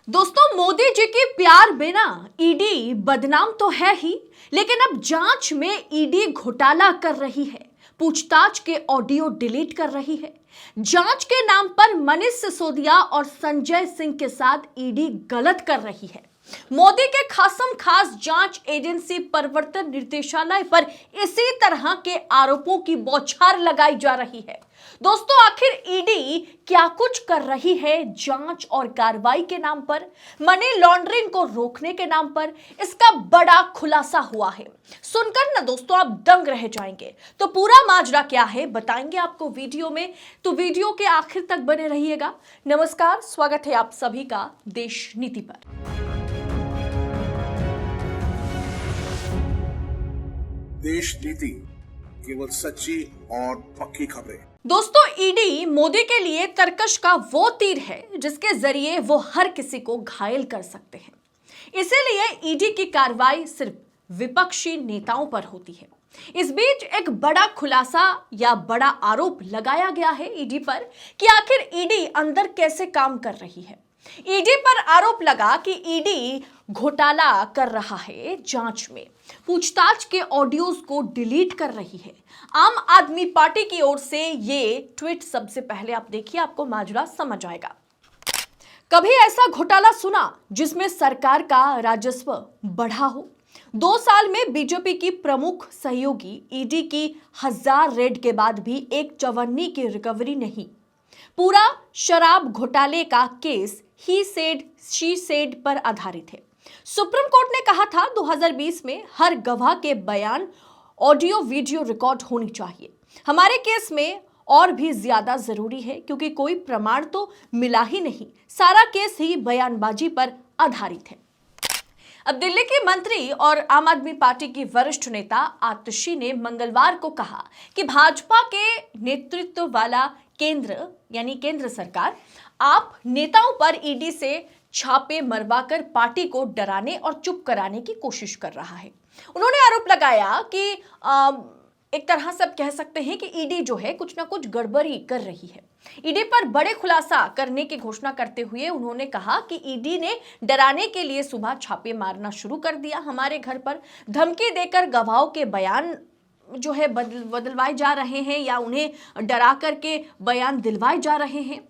दोस्तों, मोदी जी के प्यार बिना ईडी बदनाम तो है ही, लेकिन अब जांच में ईडी घोटाला कर रही है। पूछताछ के ऑडियो डिलीट कर रही है। जांच के नाम पर मनीष सिसोदिया और संजय सिंह के साथ ईडी गलत कर रही है। मोदी के खासम खास जांच एजेंसी प्रवर्तन निदेशालय पर इसी तरह के आरोपों की बौछार लगाई जा रही है। दोस्तों, आखिर ईडी क्या कुछ कर रही है जांच और कार्रवाई के नाम पर, मनी लॉन्ड्रिंग को रोकने के नाम पर? इसका बड़ा खुलासा हुआ है। सुनकर ना दोस्तों आप दंग रह जाएंगे। तो पूरा माजरा क्या है बताएंगे आपको वीडियो में, तो वीडियो के आखिर तक बने रहिएगा। नमस्कार, स्वागत है आप सभी का देश नीति पर। देश नीति, केवल सच्ची और पक्की खबरें। दोस्तों, ईडी मोदी के लिए तरकश का वो तीर है जिसके जरिए वो हर किसी को घायल कर सकते हैं। इसीलिए ईडी की कार्रवाई सिर्फ विपक्षी नेताओं पर होती है। इस बीच एक बड़ा खुलासा या बड़ा आरोप लगाया गया है ईडी पर कि आखिर ईडी अंदर कैसे काम कर रही है। ईडी पर आरोप लगा कि ईडी घोटाला कर रहा है, जांच में पूछताछ के ऑडियोज को डिलीट कर रही है। आम आदमी पार्टी की ओर से ये ट्वीट सबसे पहले आप देखिए, आपको माजरा समझ आएगा। कभी ऐसा घोटाला सुना जिसमें सरकार का राजस्व बढ़ा हो? 2 साल में बीजेपी की प्रमुख सहयोगी ईडी की 1000 रेड के बाद भी एक चवन्नी की रिकवरी नहीं। पूरा शराब घोटाले का case he said she said पर आधारित है। सुप्रीम कोर्ट ने कहा था 2020 में हर गवाह के बयान ऑडियो वीडियो रिकॉर्ड होनी चाहिए। हमारे केस में और भी ज्यादा जरूरी है क्योंकि कोई प्रमाण तो मिला ही नहीं, सारा केस ही बयानबाजी पर आधारित है। अब दिल्ली की मंत्री और आम आदमी पार्टी की वरिष्ठ नेता आतिशी ने मंगलवार को कहा कि भाजपा के नेतृत्व वाला केंद्र यानी केंद्र सरकार आप नेताओं पर ईडी से छापे मरवाकर पार्टी को डराने और चुप कराने की कोशिश कर रहा है। उन्होंने आरोप लगाया कि एक तरह से आप कह सकते हैं कि ईडी जो है कुछ ना कुछ गड़बड़ी कर रही है। ईडी पर बड़े खुलासा करने की घोषणा करते हुए उन्होंने कहा कि ईडी ने डराने के लिए सुबह छापे मारना शुरू कर दिया। हमारे घर पर धमकी देकर गवाहों के बयान जो है बदलवाए जा रहे हैं या उन्हें डरा करके बयान दिलवाए जा रहे हैं।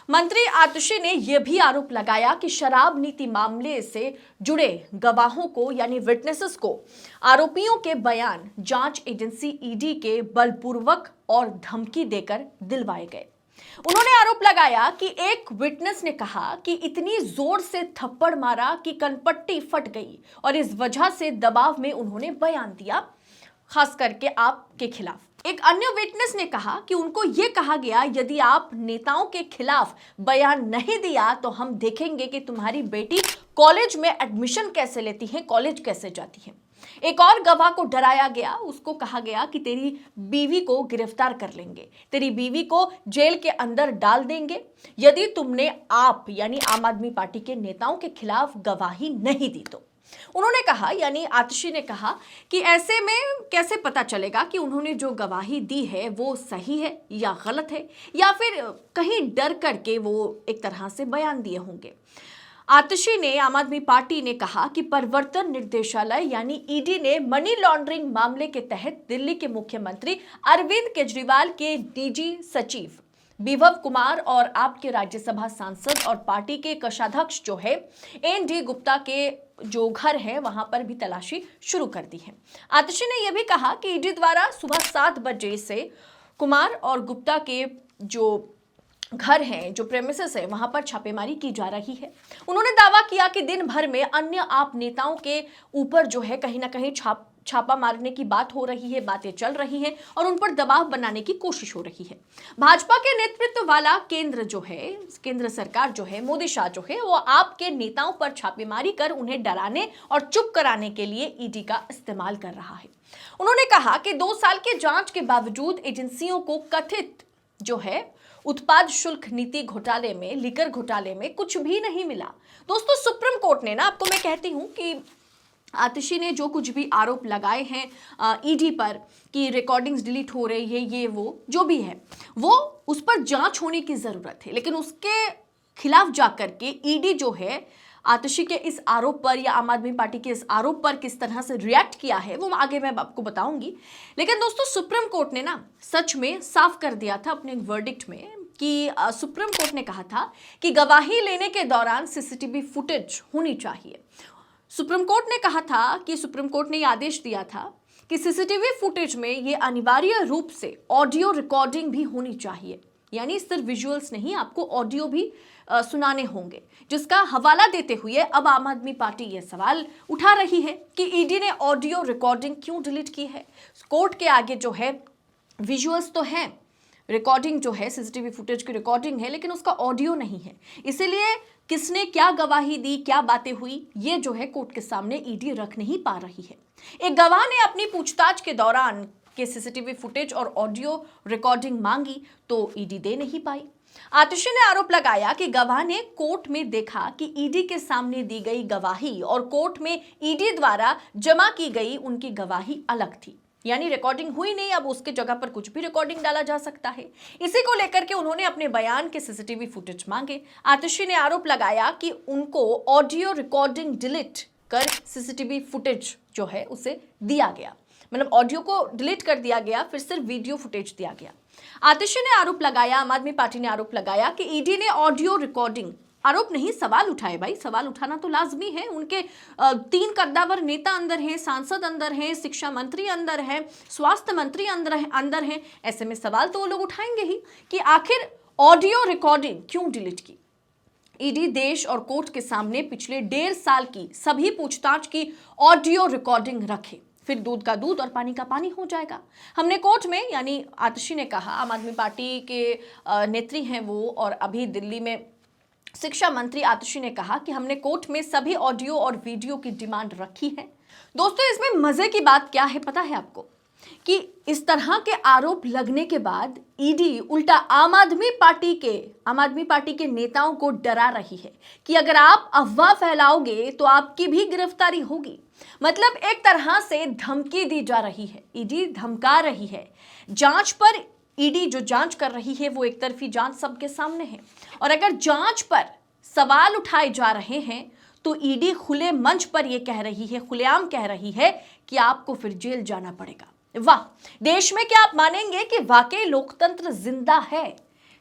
मंत्री आतिशी ने यह भी आरोप लगाया कि शराब नीति मामले से जुड़े गवाहों को यानी विटनेसेस को आरोपियों के बयान जांच एजेंसी ईडी के बलपूर्वक और धमकी देकर दिलवाए गए। उन्होंने आरोप लगाया कि एक विटनेस ने कहा कि इतनी जोर से थप्पड़ मारा कि कनपट्टी फट गई और इस वजह से दबाव में उन्होंने बयान दिया, खास करके आपके खिलाफ। एक अन्य विटनेस ने कहा कि उनको यह कहा गया यदि आप नेताओं के खिलाफ बयान नहीं दिया तो हम देखेंगे कि तुम्हारी बेटी कॉलेज में एडमिशन कैसे लेती है, कॉलेज कैसे जाती है। एक और गवाह को डराया गया, उसको कहा गया कि तेरी बीवी को गिरफ्तार कर लेंगे, तेरी बीवी को जेल के अंदर डाल देंगे यदि तुमने आप यानी आम आदमी पार्टी के नेताओं के खिलाफ गवाही नहीं दी तो। उन्होंने कहा यानी आतिशी ने कहा कि ऐसे में कैसे पता चलेगा कि उन्होंने जो गवाही दी है वो सही है या गलत है, या फिर कहीं डर करके वो एक तरह से बयान दिए होंगे। आतिशी ने आम आदमी पार्टी ने कहा कि प्रवर्तन निर्देशालय यानी ईडी ने मनी लॉन्ड्रिंग मामले के तहत दिल्ली के मुख्यमंत्री अरविंद केजरीवाल के निजी सचिव विभव कुमार और आपके राज्यसभा सांसद और पार्टी के कोषाध्यक्ष जो है एन.डी. गुप्ता के जो घर है वहां पर भी तलाशी शुरू कर दी है। आतिशी ने यह भी कहा कि ईडी द्वारा सुबह 7 बजे से कुमार और गुप्ता के जो घर हैं, जो प्रेमिसेस है, वहां पर छापेमारी की जा रही है। उन्होंने दावा किया कि दिन भर में अन्य आप नेताओं के ऊपर जो है कहीं ना कहीं छापा मारने की बात हो रही है, बातें चल रही हैं और उन पर दबाव बनाने की कोशिश हो रही है। भाजपा के नेतृत्व वाला केंद्र जो है, केंद्र सरकार जो है, मोदी शाह जो है, वो आपके नेताओं पर छापेमारी कर उन्हें डराने और चुप कराने के लिए ईडी का इस्तेमाल कर रहा है। उन्होंने कहा कि 2 साल के जांच के बावजूद एजेंसियों को कथित जो है उत्पाद शुल्क नीति घोटाले में, लीकर घोटाले में कुछ भी नहीं मिला। दोस्तों, सुप्रीम कोर्ट ने ना, आपको मैं कहती हूं कि आतिशी ने जो कुछ भी आरोप लगाए हैं ईडी पर कि रिकॉर्डिंग्स डिलीट हो रही है, ये वो जो भी है, वो उस पर जांच होने की जरूरत है, लेकिन उसके खिलाफ जाकर के ईडी जो है आतिशी के इस आरोप पर या आम आदमी पार्टी के इस आरोप पर किस तरह से रिएक्ट किया है वो आगे मैं आपको बताऊंगी। लेकिन दोस्तों सुप्रीम कोर्ट ने ना सच में साफ कर दिया था अपने वर्डिक्ट में कि सुप्रीम कोर्ट ने कहा था कि गवाही लेने के दौरान सीसीटीवी फुटेज होनी चाहिए। सुप्रीम कोर्ट ने कहा था कि सुप्रीम कोर्ट ने यह आदेश दिया था कि सीसीटीवी फुटेज में ये अनिवार्य रूप से ऑडियो रिकॉर्डिंग भी होनी चाहिए, यानी सिर्फ विजुअल्स नहीं, आपको ऑडियो भी सुनाने होंगे। जिसका हवाला देते हुए अब आम आदमी पार्टी ये सवाल उठा रही है कि ईडी ने ऑडियो रिकॉर्डिंग क्यों डिलीट की है। कोर्ट के आगे जो है विजुअल्स तो हैं, रिकॉर्डिंग जो है सीसीटीवी फुटेज की रिकॉर्डिंग है, लेकिन उसका ऑडियो नहीं है। इसीलिए किसने क्या गवाही दी, क्या बातें हुई, ये जो है कोर्ट के सामने ईडी रख नहीं पा रही है। एक गवाह ने अपनी पूछताछ के दौरान के सीसीटीवी फुटेज और ऑडियो रिकॉर्डिंग मांगी तो ईडी दे नहीं पाई। आतिशी ने आरोप लगाया कि गवाह ने कोर्ट में देखा कि ईडी के सामने दी गई गवाही और कोर्ट में ईडी द्वारा जमा की गई उनकी गवाही अलग थी, यानी रिकॉर्डिंग हुई नहीं, अब उसके जगह पर कुछ भी रिकॉर्डिंग डाला जा सकता है। इसी को लेकर के उन्होंने अपने बयान के सीसीटीवी फुटेज मांगे। आतिशी ने आरोप लगाया कि उनको ऑडियो रिकॉर्डिंग डिलीट कर सीसीटीवी फुटेज जो है उसे दिया गया, मतलब ऑडियो को डिलीट कर दिया गया, फिर सिर्फ वीडियो फुटेज दिया गया। आतिशी ने आरोप लगाया, आम आदमी पार्टी ने आरोप लगाया कि ईडी ने ऑडियो रिकॉर्डिंग, आरोप नहीं सवाल उठाए, भाई सवाल उठाना तो लाजमी है। उनके 3 कद्दावर नेता अंदर हैं, सांसद अंदर हैं, शिक्षा मंत्री अंदर हैं, स्वास्थ्य मंत्री अंदर हैं, ऐसे में सवाल तो वो लोग उठाएंगे ही कि आखिर ऑडियो रिकॉर्डिंग क्यों डिलीट की। ईडी देश और कोर्ट के सामने पिछले 1.5 साल की सभी पूछताछ की ऑडियो रिकॉर्डिंग रखे, फिर दूध का दूध और पानी का पानी हो जाएगा। हमने कोर्ट में, यानी आतिशी ने कहा, आम आदमी पार्टी के नेत्री हैं वो, और अभी दिल्ली में शिक्षा मंत्री आतिशी ने कहा कि हमने कोर्ट में सभी ऑडियो और वीडियो की डिमांड रखी है। दोस्तों इसमें मजे की बात क्या है पता है आपको, कि इस तरह के आरोप लगने के बाद ईडी उल्टा आम आदमी पार्टी के नेताओं को डरा रही है कि अगर आप अफवाह फैलाओगे तो आपकी भी गिरफ्तारी होगी। मतलब एक तरह से धमकी दी जा रही है, ईडी धमका रही है। जांच पर ईडी जो जांच कर रही है वो एक तरफी जांच सबके सामने है, और अगर जांच पर सवाल उठाए जा रहे हैं तो ईडी खुले मंच पर यह कह रही है, खुलेआम कह रही है कि आपको फिर जेल जाना पड़ेगा। वाह, देश में क्या आप मानेंगे कि वाकई लोकतंत्र जिंदा है।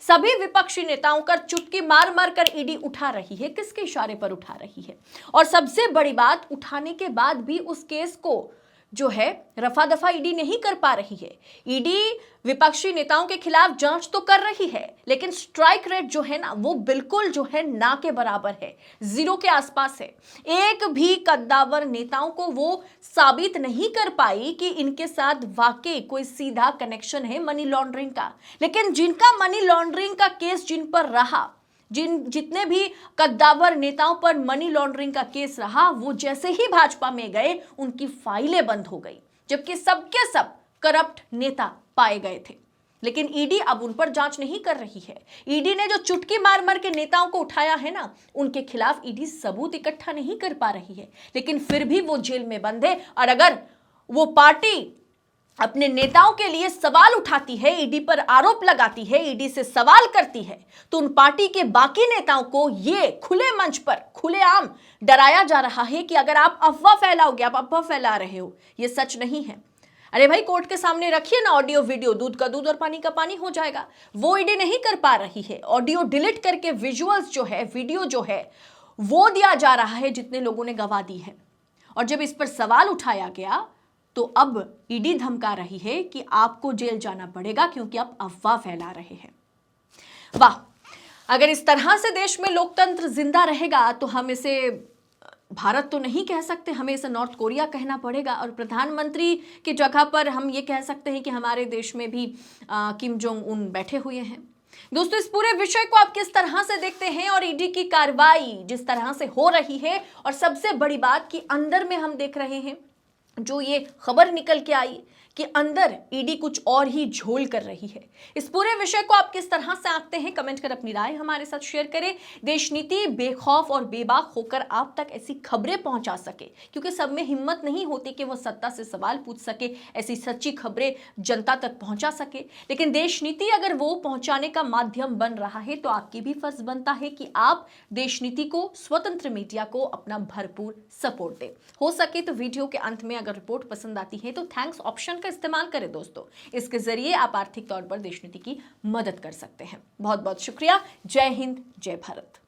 सभी विपक्षी नेताओं का चुटकी मार मार कर ईडी उठा रही है, किसके इशारे पर उठा रही है। और सबसे बड़ी बात, उठाने के बाद भी उस केस को जो है रफा दफा ईडी नहीं कर पा रही है। ईडी विपक्षी नेताओं के खिलाफ जांच तो कर रही है, लेकिन स्ट्राइक रेट जो है ना वो बिल्कुल जो है ना के बराबर है, 0 के आसपास है। एक भी कद्दावर नेताओं को वो साबित नहीं कर पाई कि इनके साथ वाकई कोई सीधा कनेक्शन है मनी लॉन्ड्रिंग का। लेकिन जिनका मनी लॉन्ड्रिंग का केस जिन पर रहा, जितने भी कद्दावर नेताओं पर मनी लॉन्ड्रिंग का केस रहा, वो जैसे ही भाजपा में गए उनकी फाइलें बंद हो गई, जबकि सबके सब करप्ट नेता पाए गए थे। लेकिन ईडी अब उन पर जांच नहीं कर रही है। ईडी ने जो चुटकी मार मार के नेताओं को उठाया है ना, उनके खिलाफ ईडी सबूत इकट्ठा नहीं कर पा रही है, लेकिन फिर भी वो जेल में बंद है। और अगर वो पार्टी अपने नेताओं के लिए सवाल उठाती है, ईडी पर आरोप लगाती है, ईडी से सवाल करती है, तो उन पार्टी के बाकी नेताओं को ये खुले मंच पर खुलेआम डराया जा रहा है कि अगर आप अफवाह फैलाओगे, आप अफवाह फैला रहे हो, ये सच नहीं है। अरे भाई, कोर्ट के सामने रखिए ना ऑडियो वीडियो, दूध का दूध और पानी का पानी हो जाएगा। वो ईडी नहीं कर पा रही है। ऑडियो डिलीट करके विजुअल्स जो है, वीडियो जो है वो दिया जा रहा है जितने लोगों ने गवाह दी है। और जब इस पर सवाल उठाया गया तो अब ईडी धमका रही है कि आपको जेल जाना पड़ेगा क्योंकि आप अफवाह फैला रहे हैं। वाह, अगर इस तरह से देश में लोकतंत्र जिंदा रहेगा तो हम इसे भारत तो नहीं कह सकते, हमें इसे नॉर्थ कोरिया कहना पड़ेगा। और प्रधानमंत्री की जगह पर हम ये कह सकते हैं कि हमारे देश में भी किम जोंग उन बैठे हुए हैं। दोस्तों, इस पूरे विषय को आप किस तरह से देखते हैं, और ईडी की कार्रवाई जिस तरह से हो रही है, और सबसे बड़ी बात कि अंदर में हम देख रहे हैं जो ये खबर निकल के आई कि अंदर ईडी कुछ और ही झोल कर रही है? इस पूरे विषय को आप किस तरह से आंकते हैं? कमेंट कर अपनी राय हमारे साथ शेयर करें। देशनीति बेखौफ और बेबाक होकर आप तक ऐसी खबरें पहुंचा सके, क्योंकि सब में हिम्मत नहीं होती कि वो सत्ता से सवाल पूछ सके, ऐसी सच्ची खबरें जनता तक पहुंचा सके। लेकिन देशनीति अगर वो पहुंचाने का माध्यम बन रहा है तो आपकी भी फर्ज बनता है कि आप देशनीति को, स्वतंत्र मीडिया को अपना भरपूर सपोर्ट दें। हो सके तो वीडियो के अंत में अगर रिपोर्ट पसंद आती है तो थैंक्स ऑप्शन का इस्तेमाल करें दोस्तों। इसके जरिए आप आर्थिक तौर पर देशनीति की मदद कर सकते हैं। बहुत बहुत शुक्रिया। जय हिंद, जय भारत।